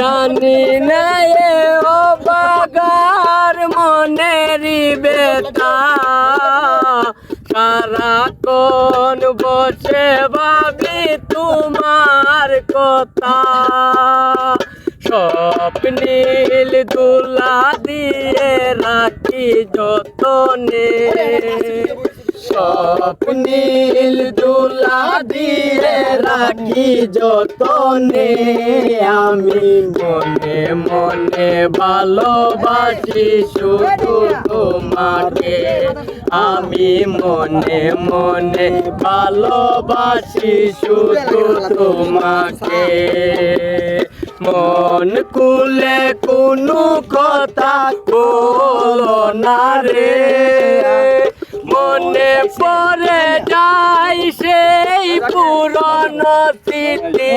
জানি না এ অবাগার মনেরই বেতা সারাক্ষণ বসে ভাবি তোমার কথা স্বপ্নীল দুলা দিয়ে রাখি যতনে স্বপ্নীল দুলা দিয়ে রাখি যতনে আমি মনে মনে ভালোবাসি শুধু তোমাকে আমি মনে মনে ভালোবাসি শুধু তোমাকে মন কুলে কোনো কথা বলো না রে মনে পড়ে যাই সেই পুরনো স্মৃতি